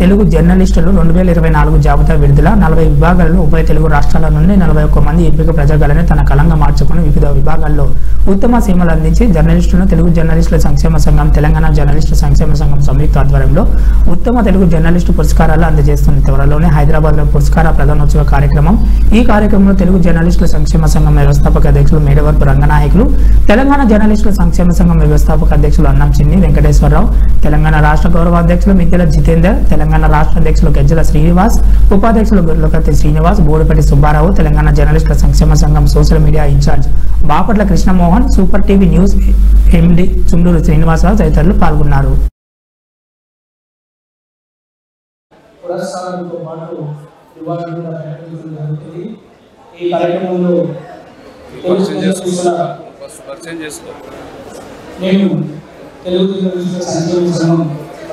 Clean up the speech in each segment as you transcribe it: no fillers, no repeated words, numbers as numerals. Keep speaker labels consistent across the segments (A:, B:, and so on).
A: తెలుగు జర్నలిస్టులు 2024 జాబితా విడుదల 40 విభాగాల్లో ఉభయ తెలుగు రాష్ట్రాల నుండి 41 మంది ఎంపిక ప్రజాగళాన్ని తన కలంగా మార్చుకుని వివిధ విభాగాల్లో ఉత్తమ సేవలు అందించి జర్నలిస్టులను తెలుగు జర్నలిస్టుల సంక్షేమ సంఘం తెలంగాణ జర్నలిస్టు సంక్షేమ సంఘం సంయుక్త ఆధ్వర్యంలో ఉత్తమ తెలుగు జర్నలిస్టు పురస్కారాలు అందజేస్తుంది. త్వరలోనే హైదరాబాద్లో పురస్కార ప్రదానోత్సవ కార్యక్రమం. ఈ కార్యక్రమంలో తెలుగు జర్నలిస్టుల సంక్షేమ సంఘం వ్యవస్థాపక అధ్యక్షులు మేడవరపు రంగనాయకులు, తెలంగాణ జర్నలిస్టుల సంక్షేమ సంఘం వ్యవస్థాపక అధ్యక్షులు అన్నం చిన్ని వెంకటేశ్వరరావు, తెలంగాణ రాష్ట్ర గౌరవ అధ్యక్షులు మిద్దెల జితేందర్, తెలంగాణ రాష్ట్ర అధ్యక్షులు గజ్జల శ్రీనివాస్, ఉపాధ్యక్షులు గుర్లకత్తి శ్రీనివాస్, బోడిపట్టి సుబ్బారావు, తెలంగాణ జర్నలిస్టుల సంక్షేమ సంఘం social media incharge Bapatla Krishnamohan, super TV news MD Chunduru Srinivasarao తదితరులు పాల్గొన్నారు.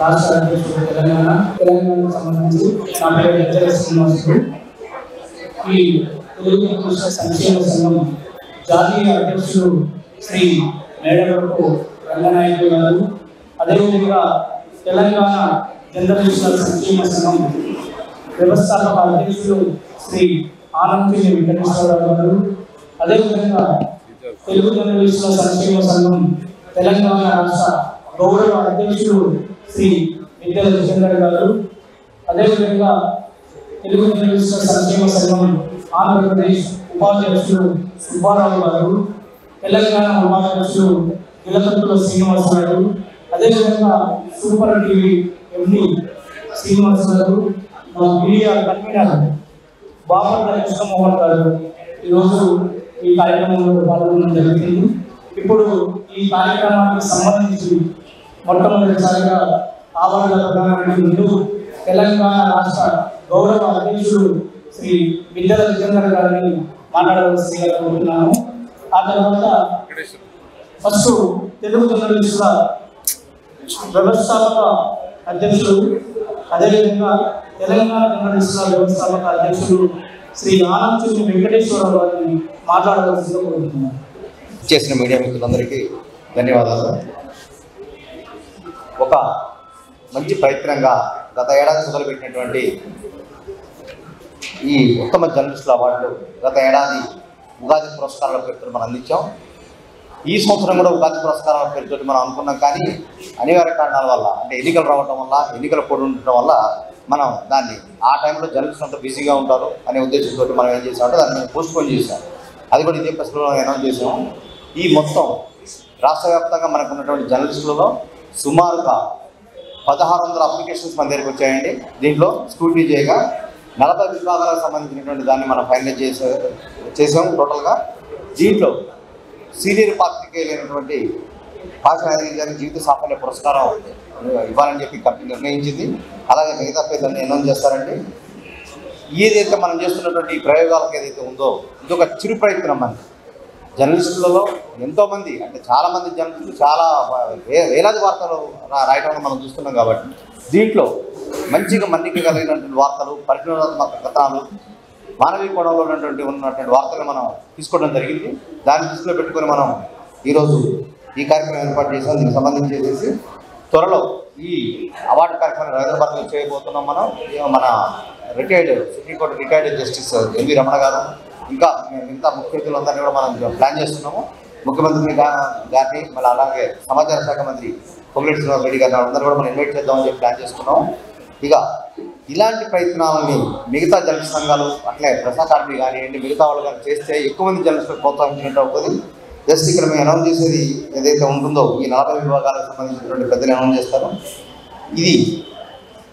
B: రాష్ట్ర అధ్యక్షుడు తెలంగాణకు సంబంధించి నా పేరు గజ్జల శ్రీనివాసులు. ఈ తెలుగు జర్నలిస్టుల సంక్షేమ సంఘం జాతీయ అధ్యక్షుడు శ్రీ మేడవరపు రంగనాయకులు గారు, అదేవిధంగా తెలంగాణ జర్నలిస్టుల సంక్షేమ సంఘం వ్యవస్థాపక అధ్యక్షుడు శ్రీ ఆనంద్ వెంకటేశ్వరరావు గారు, అదేవిధంగా తెలుగు జర్నలిస్టుల సంక్షేమ సంఘం తెలంగాణ రాష్ట్ర గౌరవ అధ్యక్షుడు శ్రీ మిద్దెల జితేందర్ గారు, అదేవిధంగా తెలుగు జర్నలిస్టుల సంక్షేమ సంఘం ఆంధ్రప్రదేశ్ ఉపాధ్యక్షుడు సుబ్బారావు గారు, తెలంగాణ ఉపాధ్యక్షుడు గిలకత్తుల శ్రీనివాస్ గారు, అదేవిధంగా సూపర్ టీవీ ఎండి శ్రీనివాస్ గారు, మా మీడియా కన్వీనర్ బాపట్ల కృష్ణమోహన్ గారు ఈరోజు ఈ కార్యక్రమంలో పాల్గొనడం జరిగింది. ఇప్పుడు ఈ కార్యక్రమానికి సంబంధించి మొట్టమొదటిసారిగా ఆవరణ ప్రధానానికి ముందు తెలంగాణ రాష్ట్ర గౌరవ అధ్యక్షుడు శ్రీ మిద్దెల జితేందర్ గారిని మాట్లాడవలసిందిగా కోరుతున్నాను. ఆ తర్వాత ఫస్ట్ తెలుగు జర్నలిస్టుల వ్యవస్థాపక అధ్యక్షుడు, అదేవిధంగా తెలంగాణ జర్నలిస్టుల వ్యవస్థాపక అధ్యక్షుడు శ్రీ ఆనంద్ వెంకటేశ్వరరావు గారిని మాట్లాడవలసిందిగా కోరుతున్నాను.
C: చేసిన మీడియా మిత్రులందరికీ ధన్యవాదాలు. ఒక మంచి ప్రయత్నంగా గత ఏడాది మొదలుపెట్టినటువంటి ఈ ఉత్తమ జర్నలిస్టుల అవార్డులు గత ఏడాది ఉగాది పురస్కారాల పేరుతో మనం అందించాం. ఈ సంవత్సరం కూడా ఉగాది పురస్కారాల పేరుతో మనం అనుకున్నాం, కానీ అనివార్య కారణాల వల్ల, అంటే ఎన్నికలు రావడం వల్ల, ఎన్నికల పోటీ ఉండటం వల్ల మనం దాన్ని ఆ టైంలో జర్నలిస్టులు అంతా బిజీగా ఉంటారు అనే ఉద్దేశంతో మనం ఏం చేసామంటే దాన్ని పోస్ట్పోన్ చేసాం. అది కూడా ఇదే ప్రశ్నలో అనౌన్స్ చేసాము. ఈ మొత్తం రాష్ట్ర వ్యాప్తంగా మనకు ఉన్నటువంటి జర్నలిస్టులలో సుమారుగా 1600 అప్లికేషన్స్ మన దగ్గరికి వచ్చాయండి. దీంట్లో స్క్రూటినీ చేయగా 40 విభాగాలకు సంబంధించినటువంటి దాన్ని మనం ఫైనలైజ్ చేసాము టోటల్గా. దీంట్లో సీనియర్ పాత్రికేయులైనటువంటి భాషాధికారి గారికి జీవిత సాఫల్య పురస్కారం ఇవ్వాలని చెప్పి కంపెనీ నిర్ణయించింది. అలాగే మిగతా పేర్లన్నీ అనౌన్స్ చేస్తారండి. ఏదైతే మనం చేస్తున్నటువంటి ఈ ప్రయోగాలకు ఏదైతే ఉందో ఇది ఒక చిరు ప్రయత్నం. మన జర్నలిస్టులలో ఎంతోమంది, అంటే చాలామంది జర్నలిస్టులు చాలా వేలాది వార్తలు రాయడం మనం చూస్తున్నాం. కాబట్టి దీంట్లో మంచిగా మన్నిక కలిగినటువంటి వార్తలు, పరిశోధనాత్మక కథనాలు, మానవీయ కోణంలో ఉన్నటువంటి వార్తలు మనం తీసుకోవడం జరిగింది. దాన్ని దృష్టిలో పెట్టుకొని మనం ఈరోజు ఈ కార్యక్రమం ఏర్పాటు చేసాం. దీనికి సంబంధించేసి త్వరలో ఈ అవార్డు కార్యక్రమం హైదరాబాద్లో చేయబోతున్నాం. మన retired supreme court retired justice LV Ramana గారు, ఇంకా మిగతా ముఖ్య అతిథులందరినీ కూడా మనం ప్లాన్ చేస్తున్నాము. ముఖ్యమంత్రి గారిని, మళ్ళీ అలాగే సమాచార శాఖ మంత్రి పొంగులేటి శ్రీనివాస్ రెడ్డి గారిని అందరూ కూడా మనం ఇన్వైట్ చేద్దామని చెప్పి ప్లాన్ చేసుకున్నాము. ఇక ఇలాంటి ప్రయత్నాలని మిగతా జర్నలిస్ట్ సంఘాలు, అట్లే ప్రసాకార్మి కానివ్వండి, మిగతా వాళ్ళు కానీ చేస్తే ఎక్కువ మంది జర్నలిస్టులకు ప్రోత్సహించినట్టు అవుతుంది. జస్ట్ ఇక్కడ మేము అనౌన్స్ చేసేది ఏదైతే ఉంటుందో ఈ 40 విభాగాలకు సంబంధించినటువంటి పెద్దలు అనౌన్స్ చేస్తారు. ఇది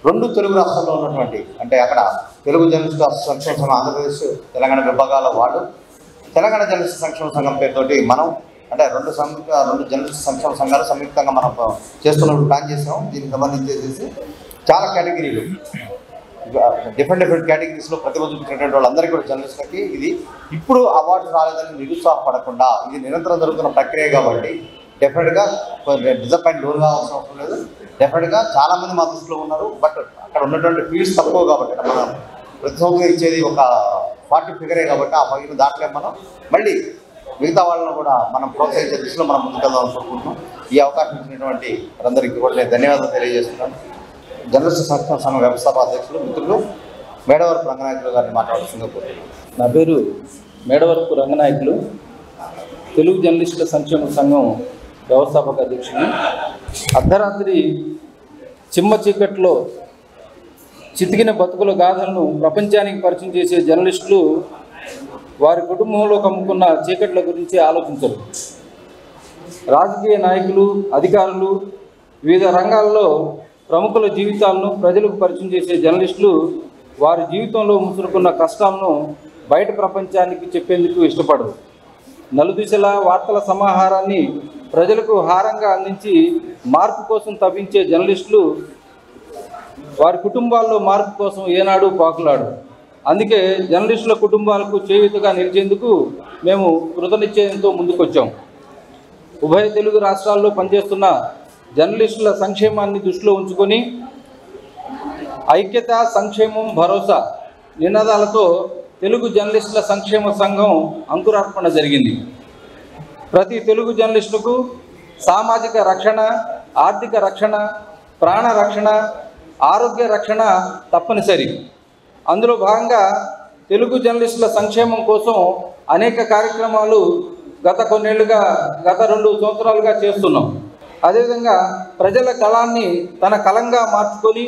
C: 2 తెలుగు రాష్ట్రాల్లో ఉన్నటువంటి, అంటే అక్కడ తెలుగు జర్నలిస్టు సంక్షేమ సంఘం ఆంధ్రప్రదేశ్ తెలంగాణ విభాగాల వార్డు, తెలంగాణ జర్నలిస్టు సంక్షేమ సంఘం పేరుతోటి మనం, అంటే 2 జర్నలిస్టు సంక్షేమ సంఘాలు సంయుక్తంగా మనం చేస్తున్నప్పుడు ప్లాన్ చేసాం. దీనికి సంబంధించేసి చాలా కేటగిరీలు, డిఫరెంట్ కేటగిరీస్లో ప్రతిభ చూపించినటువంటి వాళ్ళందరికీ కూడా జర్నలిస్టులకి ఇది ఇప్పుడు అవార్డు రాలేదని నిరుత్సాహపడకుండా, ఇది నిరంతరం జరుగుతున్న ప్రక్రియ కాబట్టి డెఫినెట్గా డిసప్పాయింట్ లోన్ కావాల్సిన అవసరం లేదు. డెఫినెట్గా చాలామంది మా దృష్టిలో ఉన్నారు. బట్ అక్కడ ఉన్నటువంటి ఫీల్డ్స్ తక్కువ కాబట్టి మనం ప్రతి సంవత్సరం ఇచ్చేది ఒక 40 ఫిగరే కాబట్టి ఆ 10 దాంట్లో మనం మళ్ళీ మిగతా వాళ్ళను కూడా మనం ప్రోత్సహించే దిశలో మనం ముందుకెళ్దాం అనుకుంటున్నాం. ఈ అవకాశం ఇచ్చినటువంటి అందరికీ కూడా ధన్యవాదాలు తెలియజేస్తున్నాను. జర్నలిస్ట్ సంక్షేమ సంఘం వ్యవస్థాపక అధ్యక్షులు మిత్రులు మేడవరపు రంగనాయకులు గారిని మాట్లాడుతుందో కోరుతున్నాను.
D: నా పేరు మేడవరపు రంగనాయకులు, తెలుగు జర్నలిస్టుల సంక్షేమ సంఘం వ్యవస్థాపక అధ్యక్షులు. అర్ధరాత్రి చిమ్మ చీకట్లో చితికిన బతుకుల గాథలను ప్రపంచానికి పరిచయం చేసే జర్నలిస్టులు వారి కుటుంబంలో కమ్ముకున్న చీకట్ల గురించి ఆలోచించరు. రాజకీయ నాయకులు, అధికారులు, వివిధ రంగాల్లో ప్రముఖుల జీవితాలను ప్రజలకు పరిచయం చేసే జర్నలిస్టులు వారి జీవితంలో ముసురుకున్న కష్టాలను బయట ప్రపంచానికి చెప్పేందుకు ఇష్టపడరు. నలుదిశల వార్తల సమాహారాన్ని ప్రజలకు హారంగా అందించి మార్పు కోసం తప్పించే జర్నలిస్టులు వారి కుటుంబాల్లో మార్పు కోసం ఏనాడు పాకులాడు. అందుకే జర్నలిస్టుల కుటుంబాలకు చేయూతగా నిలిచేందుకు మేము కృతనిశ్చయంతో ముందుకొచ్చాం. ఉభయ తెలుగు రాష్ట్రాల్లో పనిచేస్తున్న జర్నలిస్టుల సంక్షేమాన్ని దృష్టిలో ఉంచుకొని ఐక్యత, సంక్షేమం, భరోసా నినాదాలతో తెలుగు జర్నలిస్టుల సంక్షేమ సంఘం అంకురార్పణ జరిగింది. ప్రతి తెలుగు జర్నలిస్టులకు సామాజిక రక్షణ, ఆర్థిక రక్షణ, ప్రాణ రక్షణ, ఆరోగ్య రక్షణ తప్పనిసరి. అందులో భాగంగా తెలుగు జర్నలిస్టుల సంక్షేమం కోసం అనేక కార్యక్రమాలు గత 2 సంవత్సరాలుగా చేస్తున్నాం. అదేవిధంగా ప్రజల కళాన్ని తన కలంగా మార్చుకొని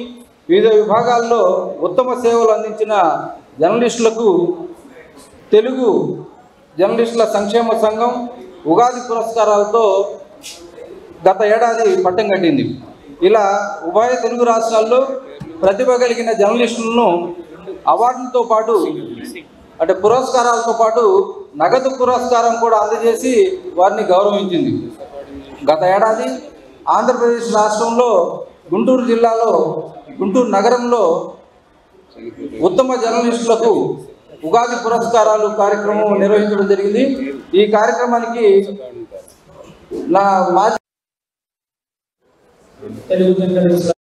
D: వివిధ విభాగాల్లో ఉత్తమ సేవలు అందించిన జర్నలిస్టులకు తెలుగు జర్నలిస్టుల సంక్షేమ సంఘం ఉగాది పురస్కారాలతో గత ఏడాది పట్టం కట్టింది. ఇలా ఉభయ తెలుగు రాష్ట్రాల్లో ప్రతిభ కలిగిన జర్నలిస్టులను అవార్డులతో పాటు అంటే పురస్కారాలతో పాటు నగదు పురస్కారం కూడా అందజేసి వారిని గౌరవించింది. గత ఏడాది ఆంధ్రప్రదేశ్ రాష్ట్రంలో గుంటూరు జిల్లాలో గుంటూరు నగరంలో ఉత్తమ జర్నలిస్టులకు ఉగాది పురస్కారాలు కార్యక్రమం నిర్వహించడం జరిగింది. ఈ కార్యక్రమానికి నా మాజీ
B: తెలుగు జర్నలిస్టుల